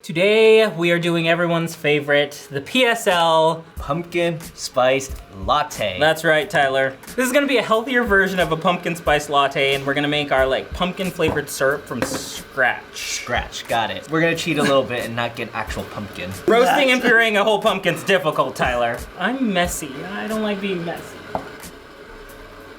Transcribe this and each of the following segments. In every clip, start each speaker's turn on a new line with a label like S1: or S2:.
S1: Today we are doing everyone's favorite, the PSL
S2: Pumpkin Spice Latte.
S1: That's right, Tyler. This is gonna be a healthier version of a pumpkin spice latte, and we're gonna make our pumpkin flavored syrup from scratch.
S2: Got it. We're gonna cheat a little bit and not get actual pumpkin.
S1: Roasting and pureeing a whole pumpkin's difficult, Tyler. I'm messy. I don't like being messy.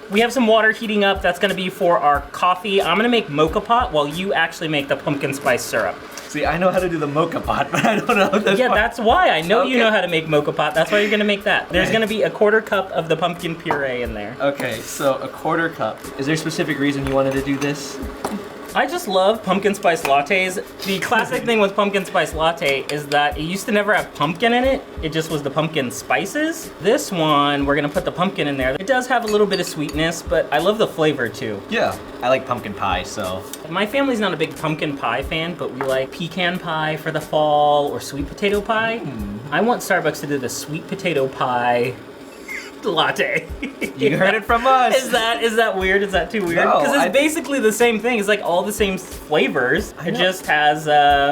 S1: We have some water heating up. That's gonna be for our coffee. I'm gonna make mocha pot while you actually make the pumpkin spice syrup.
S2: See, I know how to do the mocha pot, but I don't know this part.
S1: That's why. I know you know how to make mocha pot. That's why you're gonna make that. There's gonna be a 1/4 cup of the pumpkin puree in there.
S2: Okay, so a 1/4 cup. Is there a specific reason you wanted to do this?
S1: I just love pumpkin spice lattes. The classic thing with pumpkin spice latte is that it used to never have pumpkin in it. It just was the pumpkin spices. This one, we're gonna put the pumpkin in there. It does have a little bit of sweetness, but I love the flavor too.
S2: Yeah, I like pumpkin pie, so.
S1: My family's not a big pumpkin pie fan, but we like pecan pie for the fall or sweet potato pie. I want Starbucks to do the sweet potato pie latte.
S2: You heard it from us.
S1: Is that weird? Is that too weird?
S2: No,
S1: Because it's basically the same thing. It's like all the same flavors. It just has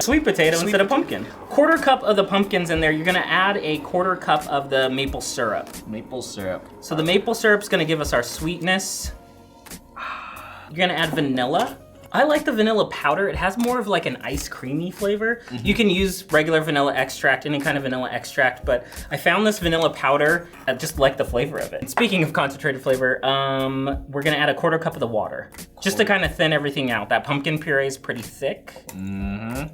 S1: sweet potato instead of pumpkin. 1/4 cup of the pumpkins in there. You're gonna add a 1/4 cup of the maple syrup.
S2: Maple syrup.
S1: So the maple syrup's gonna give us our sweetness. You're gonna add vanilla. I like the vanilla powder. It has more of like an ice creamy flavor. You can use regular vanilla extract, any kind of vanilla extract, but I found this vanilla powder, I just like the flavor of it. And speaking of concentrated flavor, we're gonna add a 1/4 cup of the water, just to kind of thin everything out. That pumpkin puree is pretty thick.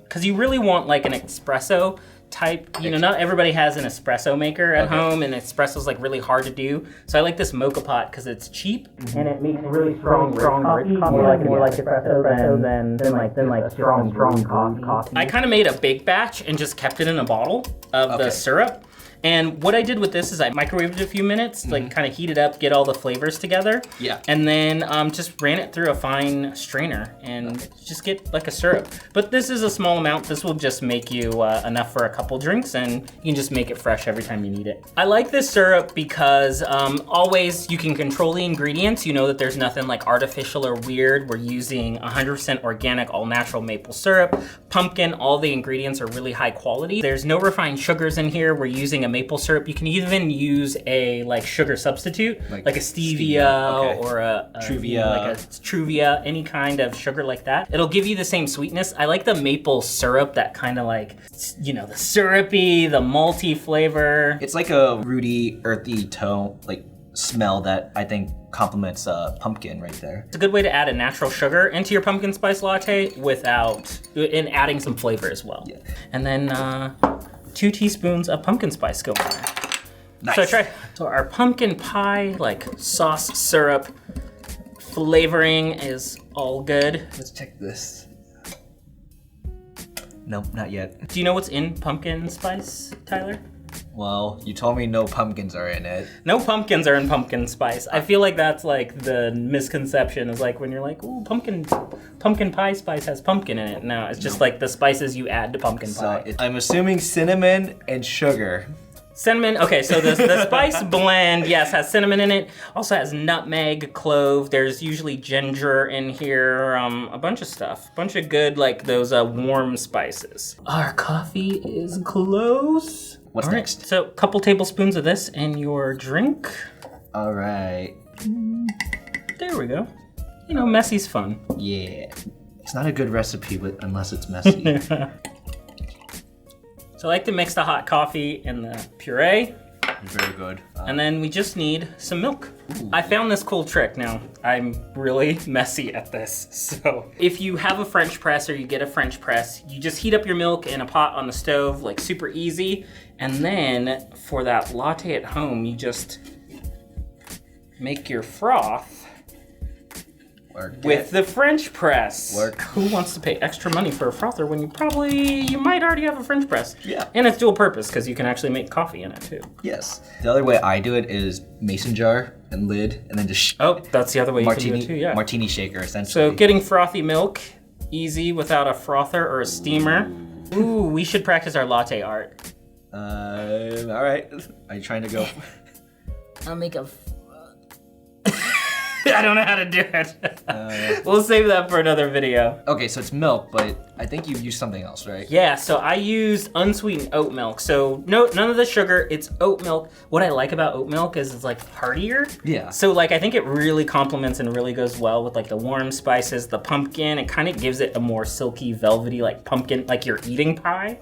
S1: Because you really want like an espresso type, you know, not everybody has an espresso maker at home, and espresso's like really hard to do. So I like this mocha pot because it's cheap and it makes really strong rich coffee. More like espresso than like strong coffee. I kind of made a big batch and just kept it in a bottle of the syrup. And what I did with this is I microwaved it a few minutes, like kind of heat it up, get all the flavors together. Yeah. And then just ran it through a fine strainer and just get like a syrup. But this is a small amount. This will just make you enough for a couple drinks, and you can just make it fresh every time you need it. I like this syrup because always you can control the ingredients. You know that there's nothing like artificial or weird. We're using 100% organic, all natural maple syrup, pumpkin, all the ingredients are really high quality. There's no refined sugars in here. We're using a maple syrup. You can even use a sugar substitute, like a stevia or a
S2: Truvia.
S1: Like a Truvia, any kind of sugar like that. It'll give you the same sweetness. I like the maple syrup, that kind of like, you know, the syrupy, the malty flavor.
S2: It's like a fruity, earthy tone, like smell that I think complements pumpkin right there.
S1: It's a good way to add a natural sugar into your pumpkin spice latte and adding some flavor as well. Yeah. And then 2 teaspoons of pumpkin spice go in there.
S2: Nice.
S1: So our pumpkin pie, like sauce syrup flavoring is all good.
S2: Let's check this. Nope, not yet.
S1: Do you know what's in pumpkin spice, Tyler?
S2: Well, you told me no pumpkins are in it.
S1: No pumpkins are in pumpkin spice. I feel like that's like the misconception is like when you're like, ooh, pumpkin pie spice has pumpkin in it. No, it's just like the spices you add to pumpkin pie.
S2: I'm assuming cinnamon and sugar.
S1: Cinnamon, okay, so the spice blend, yes, has cinnamon in it. Also has nutmeg, clove. There's usually ginger in here, a bunch of stuff. A bunch of good, like those warm spices. Our coffee is close.
S2: What's next?
S1: So a couple tablespoons of this in your drink.
S2: All right.
S1: There we go. You know, messy's fun.
S2: Yeah. It's not a good recipe unless it's messy.
S1: So I like to mix the hot coffee and the puree.
S2: Very good.
S1: And then we just need some milk. Ooh. I found this cool trick. Now, I'm really messy at this. So if you have a French press or you get a French press, you just heat up your milk in a pot on the stove, like super easy. And then for that latte at home, you just make your froth with the French press. Who wants to pay extra money for a frother when you might already have a French press? Yeah. And it's dual purpose because you can actually make coffee in it too.
S2: Yes. The other way I do it is mason jar and lid, and then just
S1: that's the other way you can do it too, yeah.
S2: Martini shaker, essentially.
S1: So getting frothy milk, easy without a frother or a steamer. Ooh, we should practice our latte art.
S2: All right. Are you trying to go?
S1: I'll make a I don't know how to do it. We'll save that for another video.
S2: Okay, so it's milk, but I think you used something else, right?
S1: Yeah, so I used unsweetened oat milk. So no, none of the sugar, it's oat milk. What I like about oat milk is it's like heartier.
S2: Yeah.
S1: So like I think it really complements and really goes well with like the warm spices, the pumpkin. It kind of gives it a more silky, velvety, like pumpkin, like you're eating pie,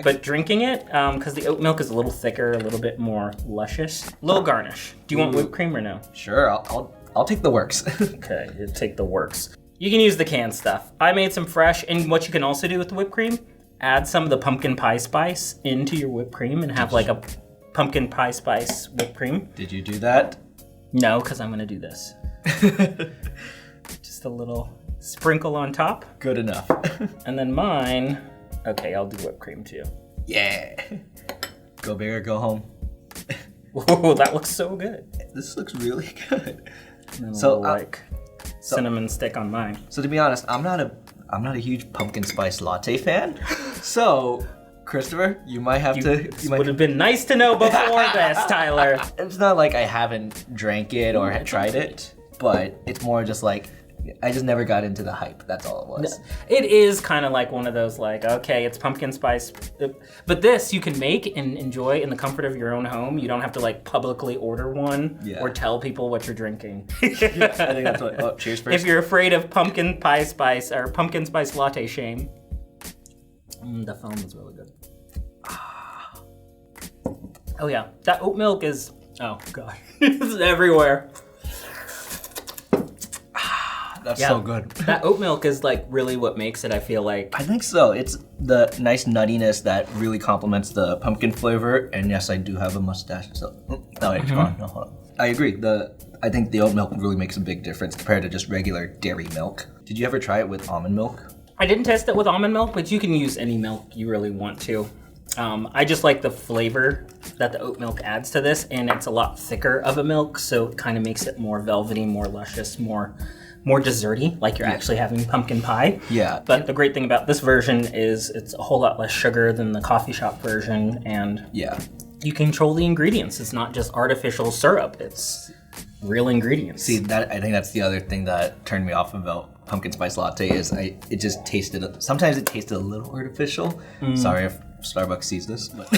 S1: but drinking it, because the oat milk is a little thicker, a little bit more luscious. Little garnish. Do you want whipped cream or no?
S2: Sure, I'll take the works.
S1: Okay, you take the works. You can use the canned stuff. I made some fresh, and what you can also do with the whipped cream, add some of the pumpkin pie spice into your whipped cream and have like a pumpkin pie spice whipped cream.
S2: Did you do that?
S1: No, because I'm gonna do this. Just a little sprinkle on top.
S2: Good enough.
S1: And then mine, okay, I'll do whipped cream too.
S2: Yeah. Go big or go home.
S1: Whoa, that looks so good.
S2: This looks really good.
S1: And so like cinnamon stick on mine.
S2: So to be honest, I'm not a huge pumpkin spice latte fan. So Christopher, you might have to.
S1: Would have been nice to know before this, Tyler.
S2: It's not like I haven't drank it or had tried it, but it's more just like I just never got into the hype. That's all it was.
S1: It is kind of like one of those like, okay, it's pumpkin spice, but this you can make and enjoy in the comfort of your own home. You don't have to like publicly order one or tell people what you're drinking.
S2: I think that's what. Oh, cheers first.
S1: If you're afraid of pumpkin pie spice or pumpkin spice latte shame, the foam is really good. Oh yeah, that oat milk is, oh god, it's everywhere.
S2: That's so good.
S1: That oat milk is like really what makes it, I feel like.
S2: I think so. It's the nice nuttiness that really complements the pumpkin flavor. And yes, I do have a mustache. So, no, wait, come on. No, hold on. I agree. I think the oat milk really makes a big difference compared to just regular dairy milk. Did you ever try it with almond milk?
S1: I didn't test it with almond milk, but you can use any milk you really want to. I just like the flavor that the oat milk adds to this, and it's a lot thicker of a milk, so it kind of makes it more velvety, more luscious, more desserty, like you're actually having pumpkin pie.
S2: Yeah.
S1: But the great thing about this version is it's a whole lot less sugar than the coffee shop version, and you control the ingredients. It's not just artificial syrup, it's real ingredients.
S2: See, I think that's the other thing that turned me off about pumpkin spice latte is it just tasted, sometimes it tasted a little artificial. Sorry if Starbucks sees this, but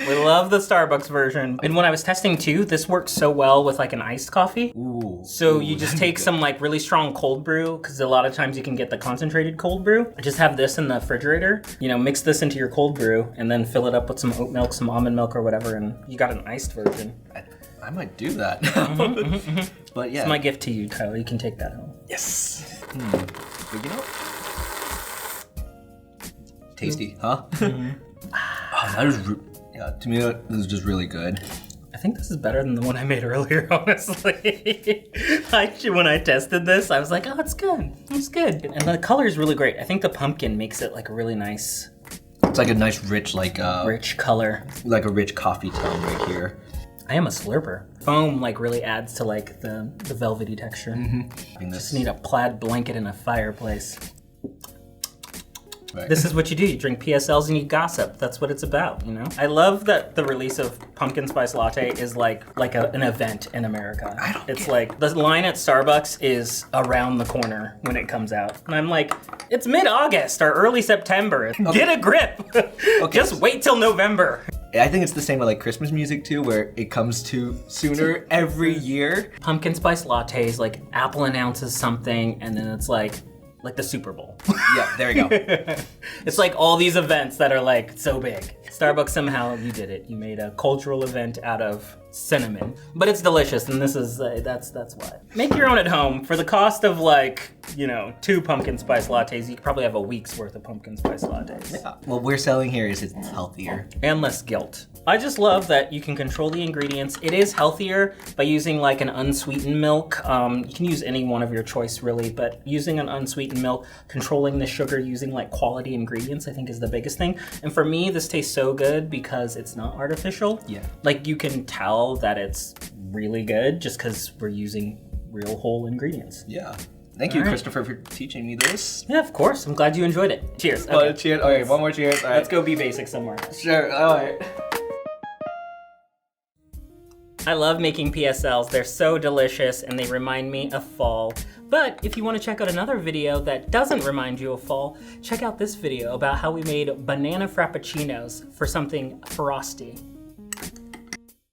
S1: we love the Starbucks version. And when I was testing too, this works so well with like an iced coffee. So you just take some like really strong cold brew, because a lot of times you can get the concentrated cold brew. Just have this in the refrigerator, mix this into your cold brew and then fill it up with some oat milk, some almond milk or whatever, and you got an iced version.
S2: I might do that. But yeah.
S1: It's my gift to you, Tyler. You can take that home.
S2: Yes. But tasty, huh? That is, to me, this is just really good.
S1: I think this is better than the one I made earlier, honestly. When I tested this, I was like, oh, it's good. It's good. And the color is really great. I think the pumpkin makes it like a really nice...
S2: It's like a nice rich,
S1: rich color.
S2: Like a rich coffee tone right here.
S1: I am a slurper. Foam like really adds to like the velvety texture. Just need a plaid blanket in a fireplace. Right. This is what you do. You drink PSLs and you gossip. That's what it's about, I love that the release of Pumpkin Spice Latte is like an event in America. It's like the line at Starbucks is around the corner when it comes out. And I'm like, it's mid-August or early September. Okay. Get a grip. Just wait till November.
S2: I think it's the same with like Christmas music too, where it comes to sooner every year.
S1: Pumpkin Spice Lattes, like Apple announces something and then it's like the Super Bowl.
S2: Yeah, there you go.
S1: It's like all these events that are like so big. Starbucks, somehow you did it. You made a cultural event out of cinnamon, but it's delicious, and this is that's why. Make your own at home for the cost of 2 pumpkin spice lattes. You could probably have a week's worth of pumpkin spice lattes.
S2: Yeah. What we're selling here is it's healthier
S1: and less guilt. I just love that you can control the ingredients. It is healthier by using like an unsweetened milk. You can use any one of your choice really, but using an unsweetened milk, controlling the sugar, using like quality ingredients, I think is the biggest thing. And for me, this tastes so good because it's not artificial.
S2: Yeah.
S1: Like you can tell that it's really good just because we're using real whole ingredients.
S2: Yeah. Thank you, Christopher, for teaching me this.
S1: Yeah, of course. I'm glad you enjoyed it. Cheers.
S2: Okay. Well, cheers. Okay, one more cheers. All right.
S1: Let's go be basic somewhere.
S2: Sure. All right.
S1: I love making PSLs. They're so delicious and they remind me of fall. But if you want to check out another video that doesn't remind you of fall, check out this video about how we made banana frappuccinos for something frosty.